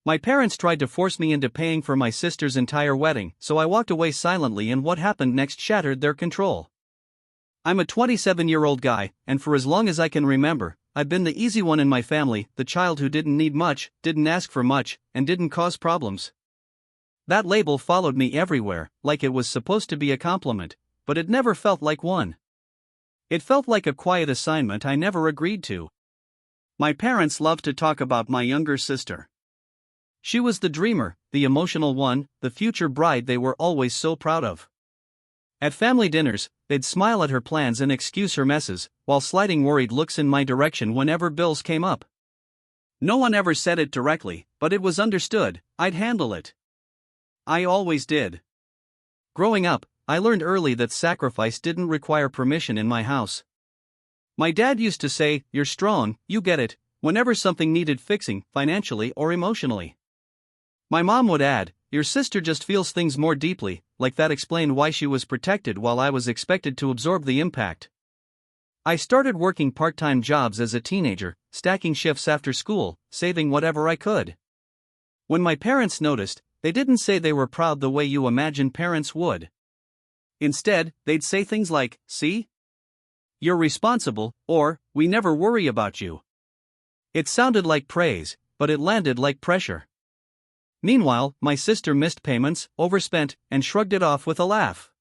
My parents tried to force me into paying for my sister's entire wedding, so I walked away silently, and what happened next shattered their control. I'm a 27-year-old guy, and for as long as I can remember, I've been the easy one in my family, the child who didn't need much, didn't ask for much, and didn't cause problems. That label followed me everywhere, like it was supposed to be a compliment, but it never felt like one. It felt like a quiet assignment I never agreed to. My parents loved to talk about my younger sister. She was the dreamer, the emotional one, the future bride they were always so proud of. At family dinners, they'd smile at her plans and excuse her messes, while sliding worried looks in my direction whenever bills came up. No one ever said it directly, but it was understood. I'd handle it. I always did. Growing up, I learned early that sacrifice didn't require permission in my house. My dad used to say, "You're strong, you get it," whenever something needed fixing, financially or emotionally. My mom would add, "Your sister just feels things more deeply," like that explained why she was protected while I was expected to absorb the impact. I started working part-time jobs as a teenager, stacking shifts after school, saving whatever I could. When my parents noticed, they didn't say they were proud the way you imagine parents would. Instead, they'd say things like, "See? You're responsible," or, "We never worry about you." It sounded like praise, but it landed like pressure. Meanwhile, my sister missed payments, overspent, and shrugged it off with a laugh.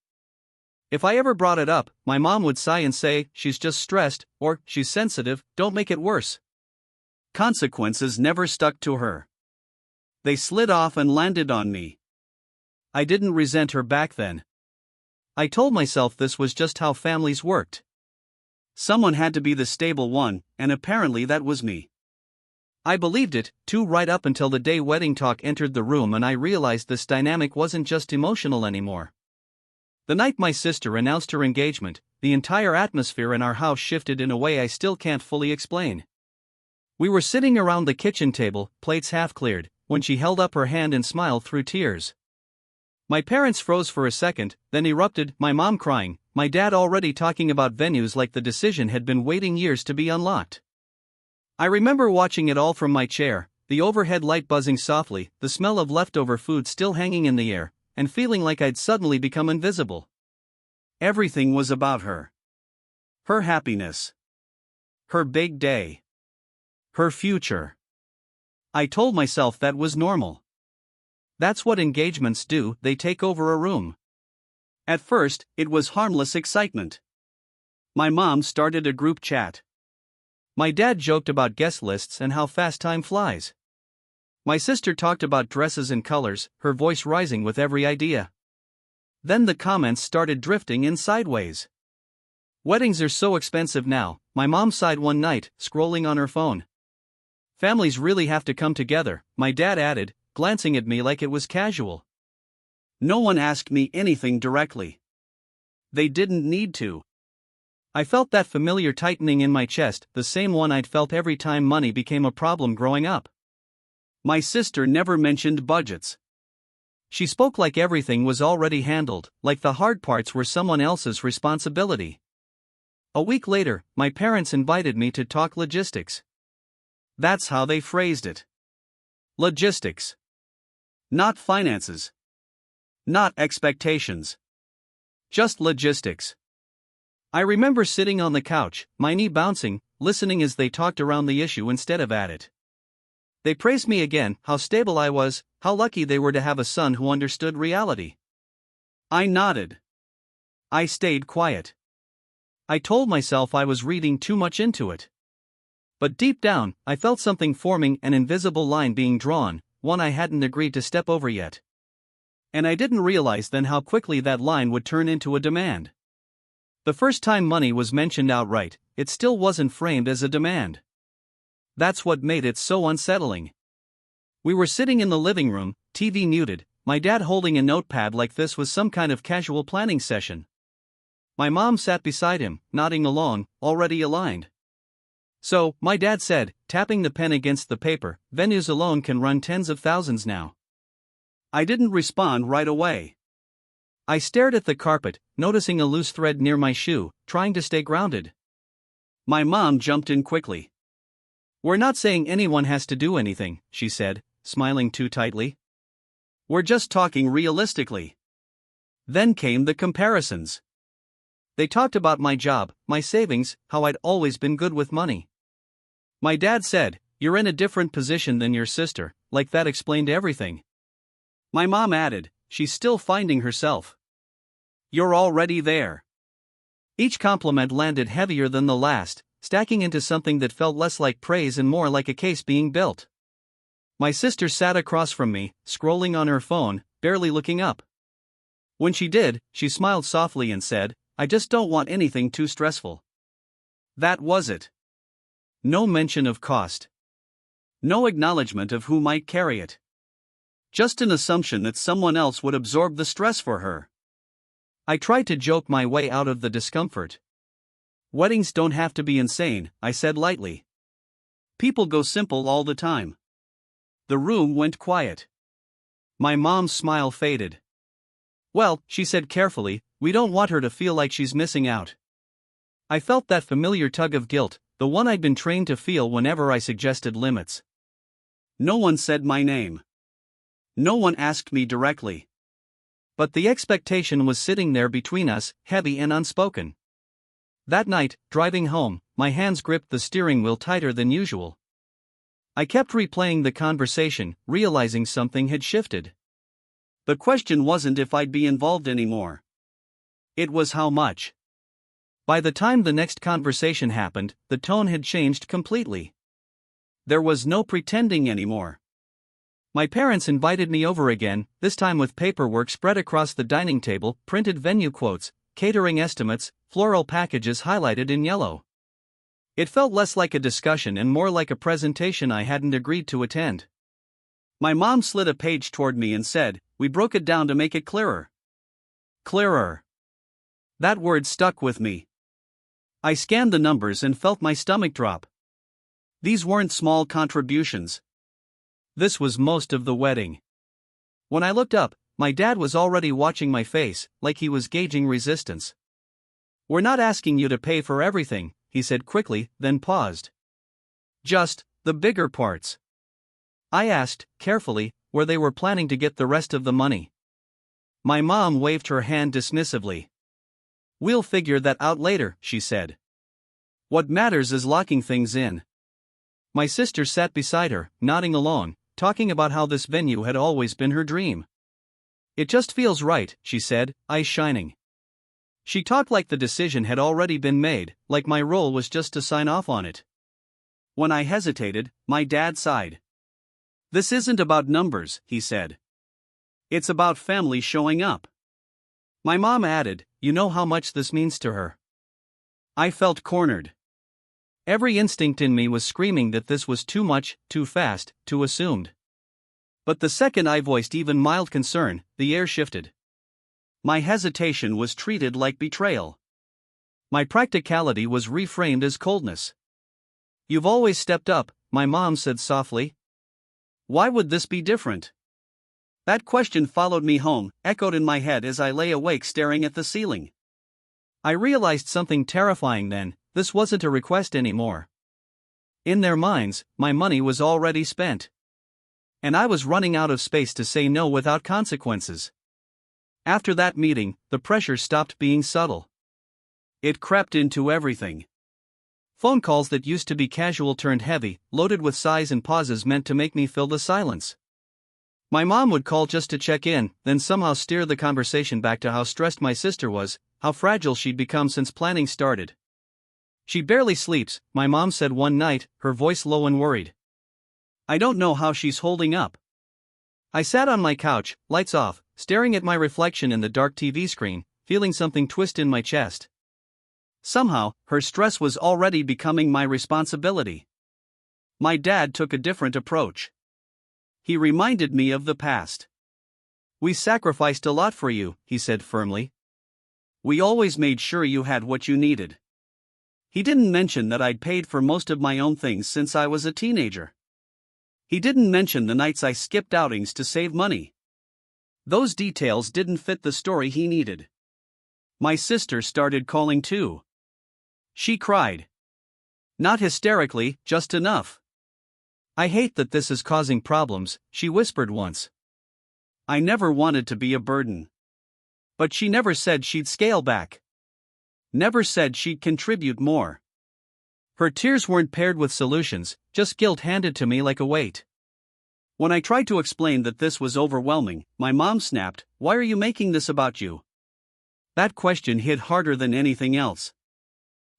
If I ever brought it up, my mom would sigh and say, "She's just stressed," or, "She's sensitive, don't make it worse." Consequences never stuck to her. They slid off and landed on me. I didn't resent her back then. I told myself this was just how families worked. Someone had to be the stable one, and apparently that was me. I believed it, too, right up until the day wedding talk entered the room and I realized this dynamic wasn't just emotional anymore. The night my sister announced her engagement, the entire atmosphere in our house shifted in a way I still can't fully explain. We were sitting around the kitchen table, plates half cleared, when she held up her hand and smiled through tears. My parents froze for a second, then erupted, my mom crying, my dad already talking about venues like the decision had been waiting years to be unlocked. I remember watching it all from my chair, the overhead light buzzing softly, the smell of leftover food still hanging in the air, and feeling like I'd suddenly become invisible. Everything was about her. Her happiness. Her big day. Her future. I told myself that was normal. That's what engagements do, they take over a room. At first, it was harmless excitement. My mom started a group chat. My dad joked about guest lists and how fast time flies. My sister talked about dresses and colors, her voice rising with every idea. Then the comments started drifting in sideways. "Weddings are so expensive now," my mom sighed one night, scrolling on her phone. "Families really have to come together," my dad added, glancing at me like it was casual. No one asked me anything directly. They didn't need to. I felt that familiar tightening in my chest, the same one I'd felt every time money became a problem growing up. My sister never mentioned budgets. She spoke like everything was already handled, like the hard parts were someone else's responsibility. A week later, my parents invited me to talk logistics. That's how they phrased it. Logistics. Not finances. Not expectations. Just logistics. I remember sitting on the couch, my knee bouncing, listening as they talked around the issue instead of at it. They praised me again, how stable I was, how lucky they were to have a son who understood reality. I nodded. I stayed quiet. I told myself I was reading too much into it. But deep down, I felt something forming, an invisible line being drawn, one I hadn't agreed to step over yet. And I didn't realize then how quickly that line would turn into a demand. The first time money was mentioned outright, it still wasn't framed as a demand. That's what made it so unsettling. We were sitting in the living room, TV muted, my dad holding a notepad like this was some kind of casual planning session. My mom sat beside him, nodding along, already aligned. "So," my dad said, tapping the pen against the paper, "venues alone can run tens of thousands now." I didn't respond right away. I stared at the carpet, noticing a loose thread near my shoe, trying to stay grounded. My mom jumped in quickly. "We're not saying anyone has to do anything," she said, smiling too tightly. We're just talking realistically. Then came the comparisons. They talked about my job, my savings, how I'd always been good with money. My dad said, "You're in a different position than your sister," like that explained everything. My mom added, "She's still finding herself. You're already there." Each compliment landed heavier than the last, stacking into something that felt less like praise and more like a case being built. My sister sat across from me, scrolling on her phone, barely looking up. When she did, she smiled softly and said, "I just don't want anything too stressful." That was it. No mention of cost. No acknowledgement of who might carry it. Just an assumption that someone else would absorb the stress for her. I tried to joke my way out of the discomfort. "Weddings don't have to be insane," I said lightly. "People go simple all the time." The room went quiet. My mom's smile faded. "Well," she said carefully, "we don't want her to feel like she's missing out." I felt that familiar tug of guilt, the one I'd been trained to feel whenever I suggested limits. No one said my name. No one asked me directly. But the expectation was sitting there between us, heavy and unspoken. That night, driving home, my hands gripped the steering wheel tighter than usual. I kept replaying the conversation, realizing something had shifted. The question wasn't if I'd be involved anymore. It was how much. By the time the next conversation happened, the tone had changed completely. There was no pretending anymore. My parents invited me over again, this time with paperwork spread across the dining table, printed venue quotes, catering estimates, floral packages highlighted in yellow. It felt less like a discussion and more like a presentation I hadn't agreed to attend. My mom slid a page toward me and said, "We broke it down to make it clearer." Clearer. That word stuck with me. I scanned the numbers and felt my stomach drop. These weren't small contributions. This was most of the wedding. When I looked up, my dad was already watching my face, like he was gauging resistance. "We're not asking you to pay for everything," he said quickly, then paused. "Just the bigger parts." I asked, carefully, where they were planning to get the rest of the money. My mom waved her hand dismissively. "We'll figure that out later," she said. "What matters is locking things in." My sister sat beside her, nodding along, talking about how this venue had always been her dream. "It just feels right," she said, eyes shining. She talked like the decision had already been made, like my role was just to sign off on it. When I hesitated, my dad sighed. "This isn't about numbers," he said. "It's about family showing up." My mom added, "You know how much this means to her." I felt cornered. Every instinct in me was screaming that this was too much, too fast, too assumed. But the second I voiced even mild concern, the air shifted. My hesitation was treated like betrayal. My practicality was reframed as coldness. "You've always stepped up," my mom said softly. "Why would this be different?" That question followed me home, echoed in my head as I lay awake staring at the ceiling. I realized something terrifying then: this wasn't a request anymore. In their minds, my money was already spent. And I was running out of space to say no without consequences. After that meeting, the pressure stopped being subtle. It crept into everything. Phone calls that used to be casual turned heavy, loaded with sighs and pauses meant to make me fill the silence. My mom would call just to check in, then somehow steer the conversation back to how stressed my sister was, how fragile she'd become since planning started. "She barely sleeps," my mom said one night, her voice low and worried. "I don't know how she's holding up." I sat on my couch, lights off, staring at my reflection in the dark TV screen, feeling something twist in my chest. Somehow, her stress was already becoming my responsibility. My dad took a different approach. He reminded me of the past. "We sacrificed a lot for you," he said firmly. "We always made sure you had what you needed." He didn't mention that I'd paid for most of my own things since I was a teenager. He didn't mention the nights I skipped outings to save money. Those details didn't fit the story he needed. My sister started calling too. She cried. Not hysterically, just enough. I hate that this is causing problems, she whispered once. I never wanted to be a burden. But she never said she'd scale back. Never said she'd contribute more. Her tears weren't paired with solutions, just guilt handed to me like a weight. When I tried to explain that this was overwhelming, my mom snapped, "Why are you making this about you?" That question hit harder than anything else.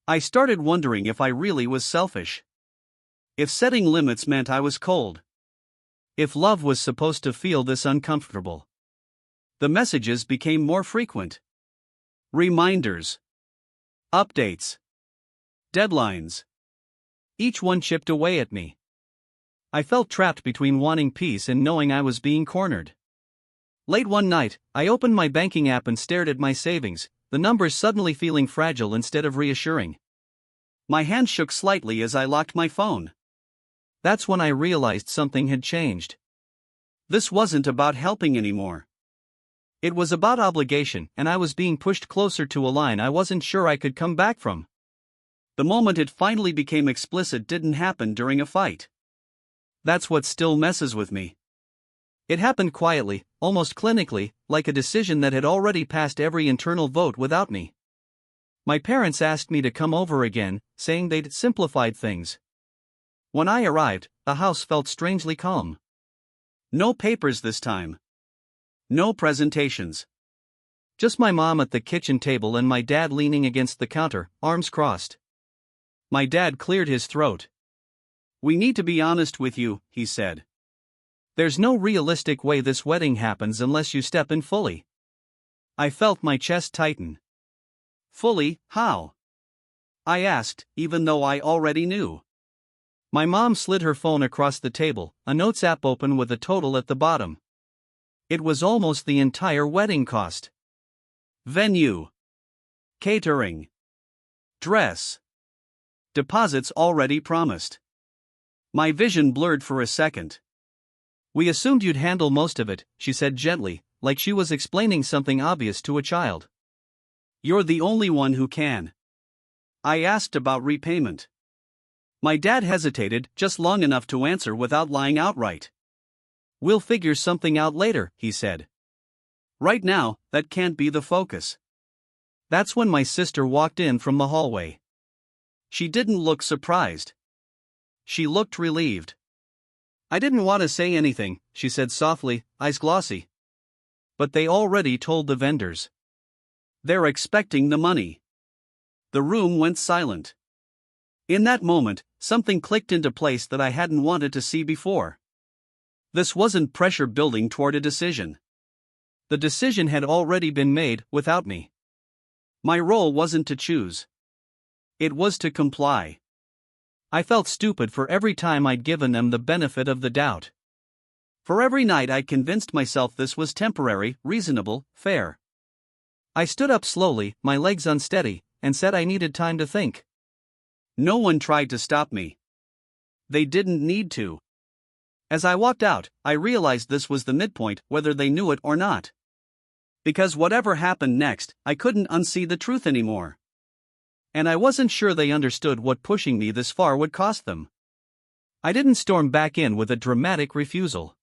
I started wondering if I really was selfish. If setting limits meant I was cold. If love was supposed to feel this uncomfortable. The messages became more frequent. Reminders. Updates. Deadlines. Each one chipped away at me. I felt trapped between wanting peace and knowing I was being cornered. Late one night, I opened my banking app and stared at my savings, the numbers suddenly feeling fragile instead of reassuring. My hand shook slightly as I locked my phone. That's when I realized something had changed. This wasn't about helping anymore. It was about obligation, and I was being pushed closer to a line I wasn't sure I could come back from. The moment it finally became explicit didn't happen during a fight. That's what still messes with me. It happened quietly, almost clinically, like a decision that had already passed every internal vote without me. My parents asked me to come over again, saying they'd simplified things. When I arrived, the house felt strangely calm. No papers this time. No presentations. Just my mom at the kitchen table and my dad leaning against the counter, arms crossed. My dad cleared his throat. "We need to be honest with you," he said. "There's no realistic way this wedding happens unless you step in fully." I felt my chest tighten. Fully, how? I asked, even though I already knew. My mom slid her phone across the table, a notes app open with a total at the bottom. It was almost the entire wedding cost. Venue. Catering. Dress. Deposits already promised. My vision blurred for a second. "We assumed you'd handle most of it," she said gently, like she was explaining something obvious to a child. "You're the only one who can." I asked about repayment. My dad hesitated just long enough to answer without lying outright. "We'll figure something out later," he said. "Right now, that can't be the focus." That's when my sister walked in from the hallway. She didn't look surprised. She looked relieved. "I didn't want to say anything," she said softly, eyes glossy. "But they already told the vendors. They're expecting the money." The room went silent. In that moment, something clicked into place that I hadn't wanted to see before. This wasn't pressure building toward a decision. The decision had already been made, without me. My role wasn't to choose. It was to comply. I felt stupid for every time I'd given them the benefit of the doubt. For every night I'd convinced myself this was temporary, reasonable, fair. I stood up slowly, my legs unsteady, and said I needed time to think. No one tried to stop me. They didn't need to. As I walked out, I realized this was the midpoint, whether they knew it or not. Because whatever happened next, I couldn't unsee the truth anymore. And I wasn't sure they understood what pushing me this far would cost them. I didn't storm back in with a dramatic refusal.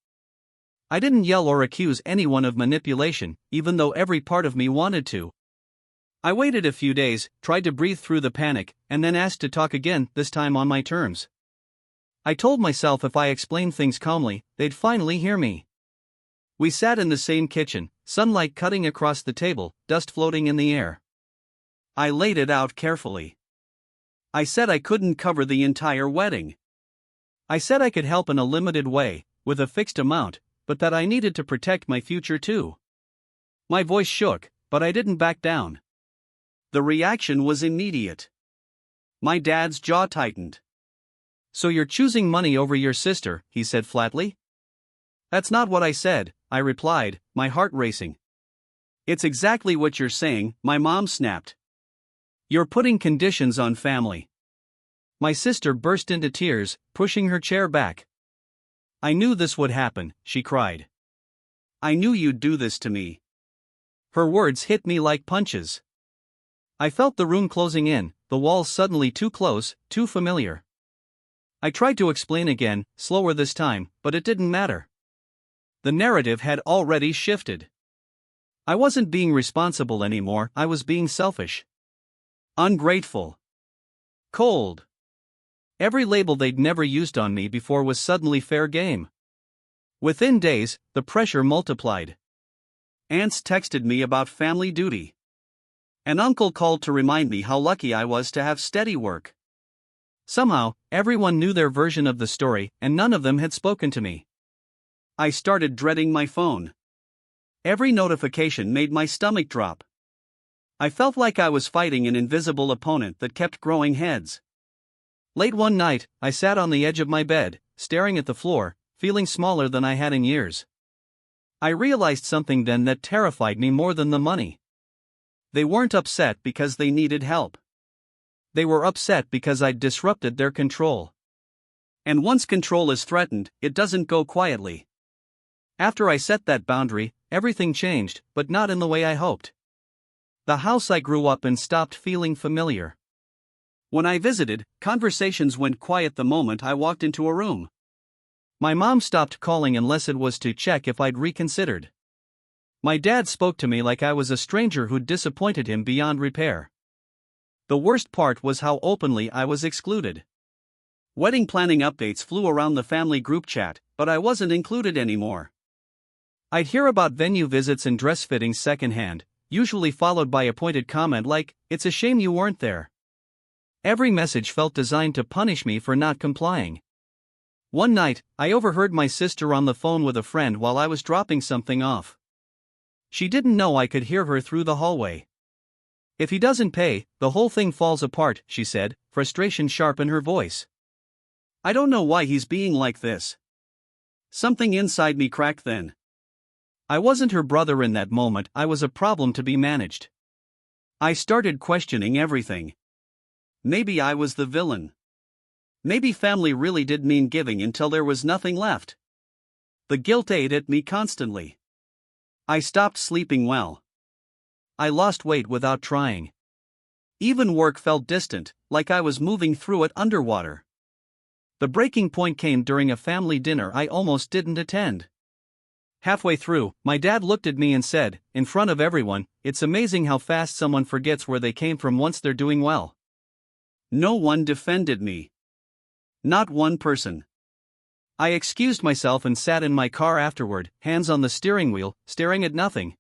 I didn't yell or accuse anyone of manipulation, even though every part of me wanted to. I waited a few days, tried to breathe through the panic, and then asked to talk again, this time on my terms. I told myself if I explained things calmly, they'd finally hear me. We sat in the same kitchen, sunlight cutting across the table, dust floating in the air. I laid it out carefully. I said I couldn't cover the entire wedding. I said I could help in a limited way, with a fixed amount, but that I needed to protect my future too. My voice shook, but I didn't back down. The reaction was immediate. My dad's jaw tightened. "So you're choosing money over your sister," he said flatly. "That's not what I said," I replied, my heart racing. "It's exactly what you're saying," my mom snapped. "You're putting conditions on family." My sister burst into tears, pushing her chair back. "I knew this would happen," she cried. "I knew you'd do this to me." Her words hit me like punches. I felt the room closing in, the walls suddenly too close, too familiar. I tried to explain again, slower this time, but it didn't matter. The narrative had already shifted. I wasn't being responsible anymore, I was being selfish. Ungrateful. Cold. Every label they'd never used on me before was suddenly fair game. Within days, the pressure multiplied. Aunts texted me about family duty. An uncle called to remind me how lucky I was to have steady work. Somehow, everyone knew their version of the story, and none of them had spoken to me. I started dreading my phone. Every notification made my stomach drop. I felt like I was fighting an invisible opponent that kept growing heads. Late one night, I sat on the edge of my bed, staring at the floor, feeling smaller than I had in years. I realized something then that terrified me more than the money. They weren't upset because they needed help. They were upset because I'd disrupted their control. And once control is threatened, it doesn't go quietly. After I set that boundary, everything changed, but not in the way I hoped. The house I grew up in stopped feeling familiar. When I visited, conversations went quiet the moment I walked into a room. My mom stopped calling unless it was to check if I'd reconsidered. My dad spoke to me like I was a stranger who'd disappointed him beyond repair. The worst part was how openly I was excluded. Wedding planning updates flew around the family group chat, but I wasn't included anymore. I'd hear about venue visits and dress fittings secondhand, usually followed by a pointed comment like, "It's a shame you weren't there." Every message felt designed to punish me for not complying. One night, I overheard my sister on the phone with a friend while I was dropping something off. She didn't know I could hear her through the hallway. "If he doesn't pay, the whole thing falls apart," she said, frustration sharp in her voice. I don't know why he's being like this. Something inside me cracked then. I wasn't her brother in that moment, I was a problem to be managed. I started questioning everything. Maybe I was the villain. Maybe family really did mean giving until there was nothing left. The guilt ate at me constantly. I stopped sleeping well. I lost weight without trying. Even work felt distant, like I was moving through it underwater. The breaking point came during a family dinner I almost didn't attend. Halfway through, my dad looked at me and said, in front of everyone, "It's amazing how fast someone forgets where they came from once they're doing well." No one defended me. Not one person. I excused myself and sat in my car afterward, hands on the steering wheel, staring at nothing.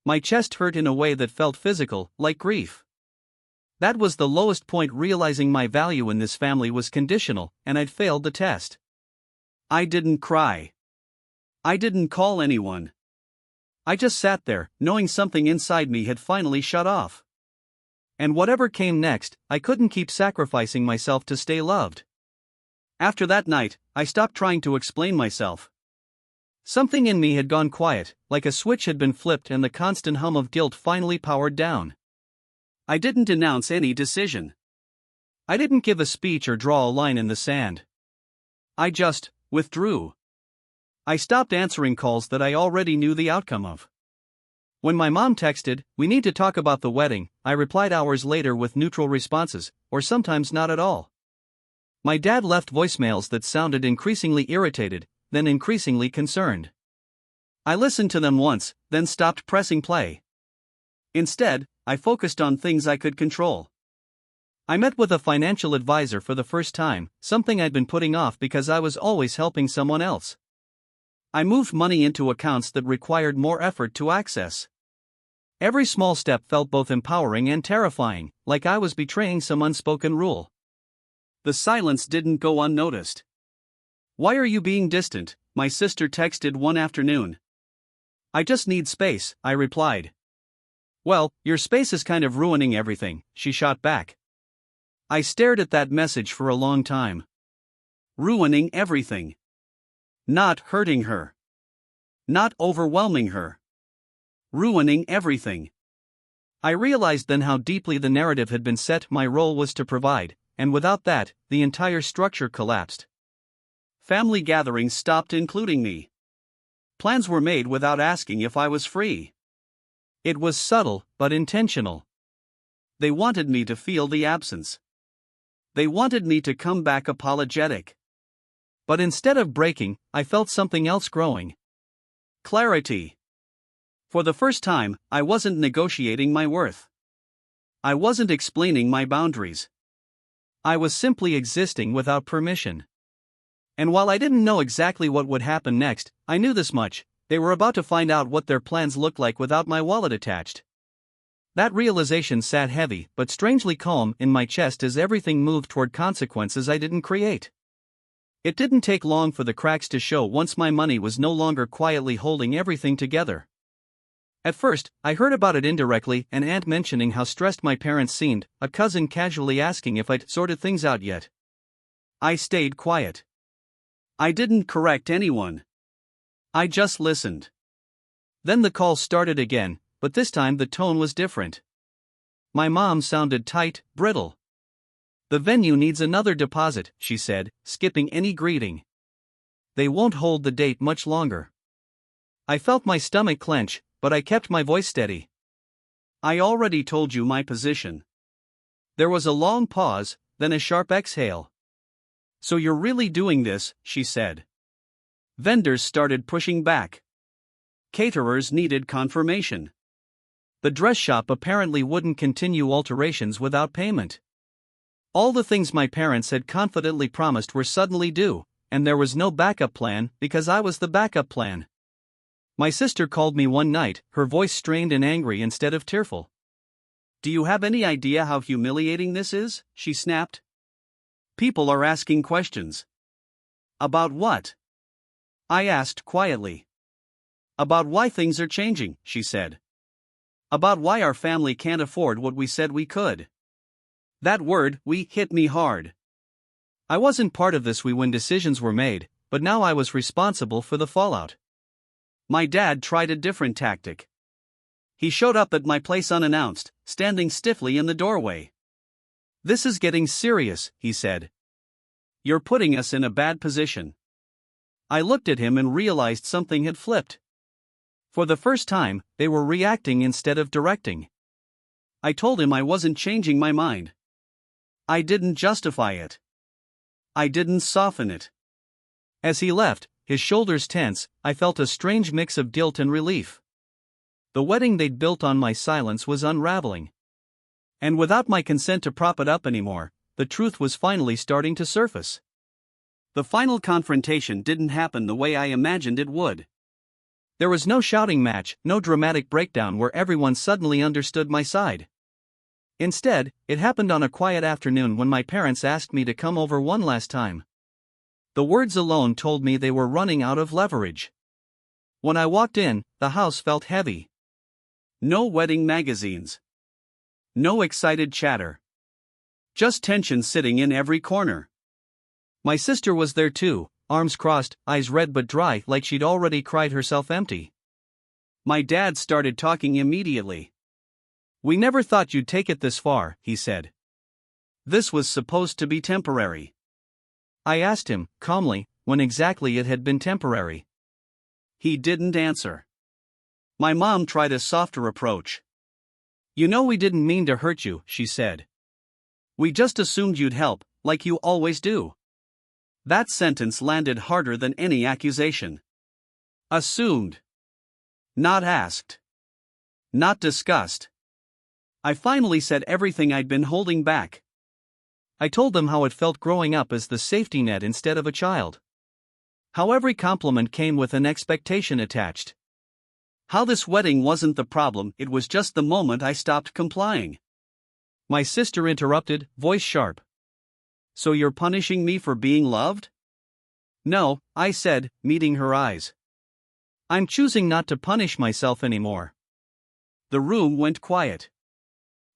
My chest hurt in a way that felt physical, like grief. That was the lowest point, realizing my value in this family was conditional, and I'd failed the test. I didn't cry. I didn't call anyone. I just sat there, knowing something inside me had finally shut off. And whatever came next, I couldn't keep sacrificing myself to stay loved. After that night, I stopped trying to explain myself. Something in me had gone quiet, like a switch had been flipped and the constant hum of guilt finally powered down. I didn't announce any decision. I didn't give a speech or draw a line in the sand. I just withdrew. I stopped answering calls that I already knew the outcome of. When my mom texted, "We need to talk about the wedding," I replied hours later with neutral responses, or sometimes not at all. My dad left voicemails that sounded increasingly irritated, then increasingly concerned. I listened to them once, then stopped pressing play. Instead, I focused on things I could control. I met with a financial advisor for the first time, something I'd been putting off because I was always helping someone else. I moved money into accounts that required more effort to access. Every small step felt both empowering and terrifying, like I was betraying some unspoken rule. The silence didn't go unnoticed. "Why are you being distant?" my sister texted one afternoon. "I just need space," I replied. "Well, your space is kind of ruining everything," she shot back. I stared at that message for a long time. Ruining everything. Not hurting her. Not overwhelming her. Ruining everything. I realized then how deeply the narrative had been set. My role was to provide, and without that, the entire structure collapsed. Family gatherings stopped including me. Plans were made without asking if I was free. It was subtle, but intentional. They wanted me to feel the absence. They wanted me to come back apologetic. But instead of breaking, I felt something else growing. Clarity. For the first time, I wasn't negotiating my worth. I wasn't explaining my boundaries. I was simply existing without permission. And while I didn't know exactly what would happen next, I knew this much: they were about to find out what their plans looked like without my wallet attached. That realization sat heavy but strangely calm in my chest as everything moved toward consequences I didn't create. It didn't take long for the cracks to show once my money was no longer quietly holding everything together. At first, I heard about it indirectly: an aunt mentioning how stressed my parents seemed, a cousin casually asking if I'd sorted things out yet. I stayed quiet. I didn't correct anyone. I just listened. Then the call started again, but this time the tone was different. My mom sounded tight, brittle. "The venue needs another deposit," she said, skipping any greeting. "They won't hold the date much longer." I felt my stomach clench, but I kept my voice steady. "I already told you my position." There was a long pause, then a sharp exhale. "So you're really doing this," she said. Vendors started pushing back. Caterers needed confirmation. The dress shop apparently wouldn't continue alterations without payment. All the things my parents had confidently promised were suddenly due, and there was no backup plan because I was the backup plan. My sister called me one night, her voice strained and angry instead of tearful. "Do you have any idea how humiliating this is?" she snapped. "People are asking questions." "About what?" I asked quietly. "About why things are changing," she said. "About why our family can't afford what we said we could." That word, "we," hit me hard. I wasn't part of this "we" when decisions were made, but now I was responsible for the fallout. My dad tried a different tactic. He showed up at my place unannounced, standing stiffly in the doorway. "This is getting serious," he said. "You're putting us in a bad position." I looked at him and realized something had flipped. For the first time, they were reacting instead of directing. I told him I wasn't changing my mind. I didn't justify it. I didn't soften it. As he left, his shoulders tense, I felt a strange mix of guilt and relief. The wedding they'd built on my silence was unraveling. And without my consent to prop it up anymore, the truth was finally starting to surface. The final confrontation didn't happen the way I imagined it would. There was no shouting match, no dramatic breakdown where everyone suddenly understood my side. Instead, it happened on a quiet afternoon when my parents asked me to come over one last time. The words alone told me they were running out of leverage. When I walked in, the house felt heavy. No wedding magazines. No excited chatter. Just tension sitting in every corner. My sister was there too, arms crossed, eyes red but dry, like she'd already cried herself empty. My dad started talking immediately. "We never thought you'd take it this far," he said. "This was supposed to be temporary." I asked him, calmly, when exactly it had been temporary. He didn't answer. My mom tried a softer approach. "You know we didn't mean to hurt you," she said. "We just assumed you'd help, like you always do." That sentence landed harder than any accusation. Assumed. Not asked. Not discussed. I finally said everything I'd been holding back. I told them how it felt growing up as the safety net instead of a child. How every compliment came with an expectation attached. How this wedding wasn't the problem, it was just the moment I stopped complying. My sister interrupted, voice sharp. "So you're punishing me for being loved?" "No," I said, meeting her eyes. "I'm choosing not to punish myself anymore." The room went quiet.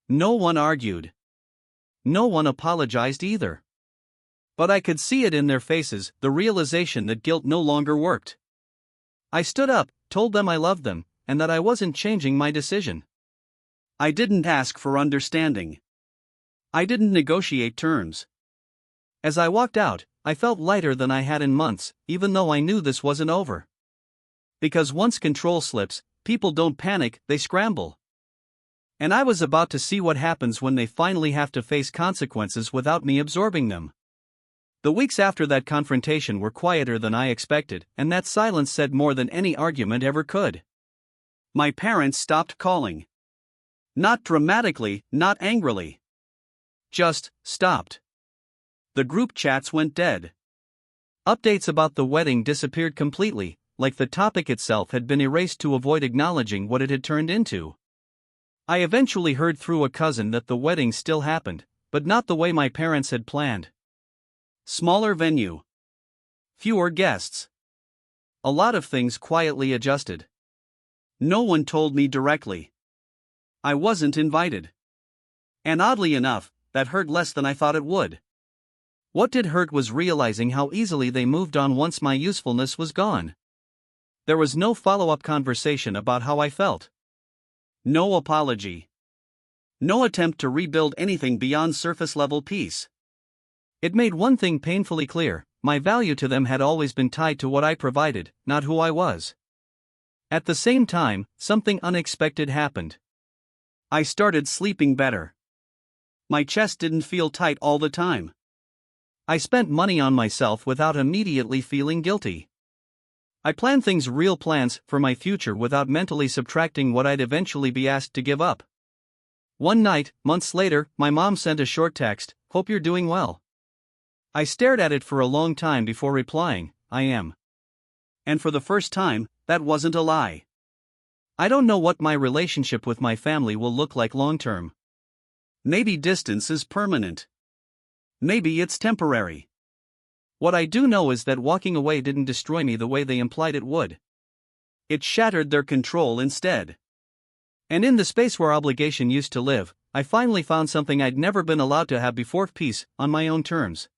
No one argued. No one apologized either. But I could see it in their faces, the realization that guilt no longer worked. I stood up, told them I loved them, and that I wasn't changing my decision. I didn't ask for understanding. I didn't negotiate terms. As I walked out, I felt lighter than I had in months, even though I knew this wasn't over. Because once control slips, people don't panic, they scramble. And I was about to see what happens when they finally have to face consequences without me absorbing them. The weeks after that confrontation were quieter than I expected, and that silence said more than any argument ever could. My parents stopped calling. Not dramatically, not angrily. Just stopped. The group chats went dead. Updates about the wedding disappeared completely, like the topic itself had been erased to avoid acknowledging what it had turned into. I eventually heard through a cousin that the wedding still happened, but not the way my parents had planned. Smaller venue. Fewer guests. A lot of things quietly adjusted. No one told me directly. I wasn't invited. And oddly enough, that hurt less than I thought it would. What did hurt was realizing how easily they moved on once my usefulness was gone. There was no follow-up conversation about how I felt. No apology. No attempt to rebuild anything beyond surface-level peace. It made one thing painfully clear: my value to them had always been tied to what I provided, not who I was. At the same time, something unexpected happened. I started sleeping better. My chest didn't feel tight all the time. I spent money on myself without immediately feeling guilty. I planned real plans for my future without mentally subtracting what I'd eventually be asked to give up. One night, months later, my mom sent a short text, "Hope you're doing well." I stared at it for a long time before replying, "I am." And for the first time, that wasn't a lie. I don't know what my relationship with my family will look like long term. Maybe distance is permanent. Maybe it's temporary. What I do know is that walking away didn't destroy me the way they implied it would. It shattered their control instead. And in the space where obligation used to live, I finally found something I'd never been allowed to have before: peace, on my own terms.